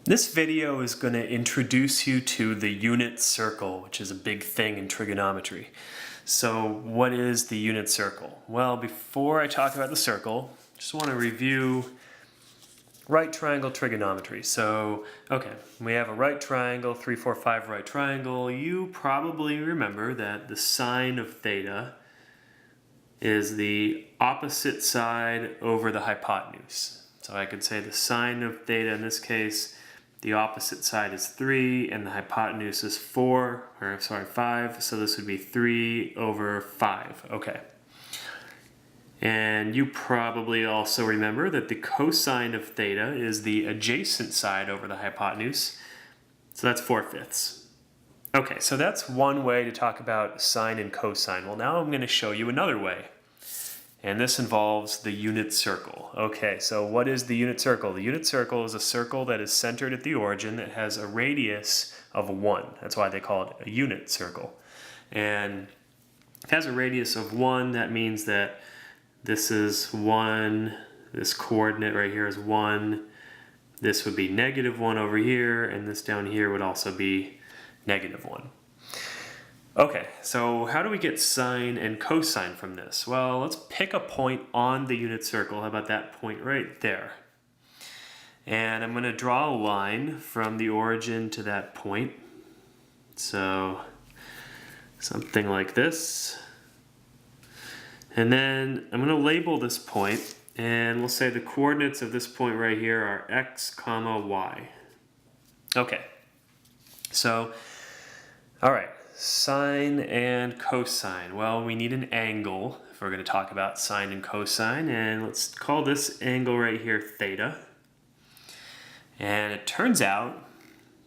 This video is going to introduce you to the unit circle, which is a big thing in trigonometry. So what is the unit circle? Well, before I talk about the circle, I just want to review right triangle trigonometry. So, okay, we have a right triangle, 3, 4, 5 right triangle. You probably remember that the sine of theta is the opposite side over the hypotenuse. So I could say the sine of theta in this case, the opposite side is 3 and the hypotenuse is 5. So this would be 3 over 5. Okay. And you probably also remember that the cosine of theta is the adjacent side over the hypotenuse. So that's 4/5. Okay, so that's one way to talk about sine and cosine. Well, now I'm going to show you another way. And this involves the unit circle. Okay, so what is the unit circle? The unit circle is a circle that is centered at the origin that has a radius of 1. That's why they call it a unit circle. And if it has a radius of 1, that means that this is 1, this coordinate right here is 1, this would be -1 over here, and this down here would also be -1. Okay, so how do we get sine and cosine from this? Well, let's pick a point on the unit circle. How about that point right there? And I'm going to draw a line from the origin to that point. So something like this. And then I'm going to label this point, and we'll say the coordinates of this point right here are x, comma, y. Okay, so, all right. Sine and cosine. Well, we need an angle if we're going to talk about sine and cosine, and let's call this angle right here theta. And it turns out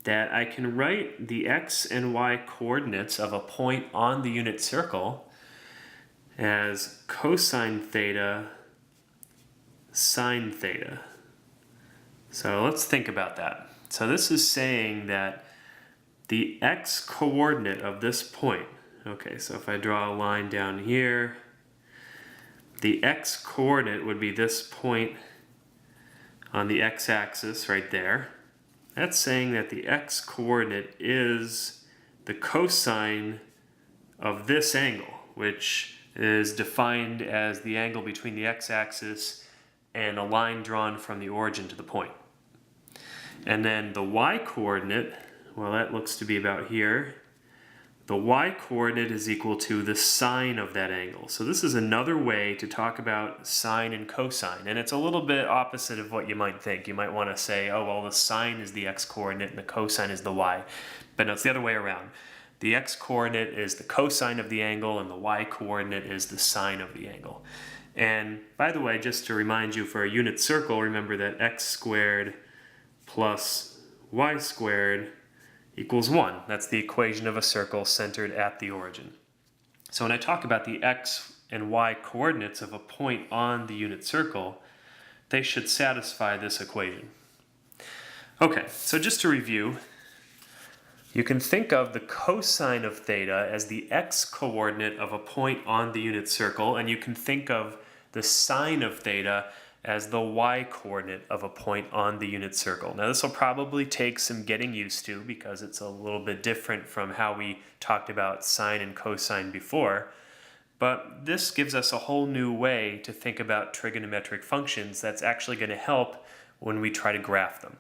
that I can write the x and y coordinates of a point on the unit circle as cosine theta, sine theta. So let's think about that. So this is saying that the x coordinate of this point, okay, so if I draw a line down here, the x coordinate would be this point on the x-axis right there. That's saying that the x coordinate is the cosine of this angle, which is defined as the angle between the x-axis and a line drawn from the origin to the point. And then the y-coordinate, well, that looks to be about here. The y-coordinate is equal to the sine of that angle. So this is another way to talk about sine and cosine. And it's a little bit opposite of what you might think. You might want to say, oh, well, the sine is the x-coordinate and the cosine is the y. But no, it's the other way around. The x-coordinate is the cosine of the angle and the y-coordinate is the sine of the angle. And by the way, just to remind you, for a unit circle, remember that x squared plus y squared equals 1. That's the equation of a circle centered at the origin. So when I talk about the x and y coordinates of a point on the unit circle, they should satisfy this equation. Okay, so just to review, you can think of the cosine of theta as the x coordinate of a point on the unit circle, and you can think of the sine of theta as the y-coordinate of a point on the unit circle. Now this will probably take some getting used to because it's a little bit different from how we talked about sine and cosine before, but this gives us a whole new way to think about trigonometric functions that's actually going to help when we try to graph them.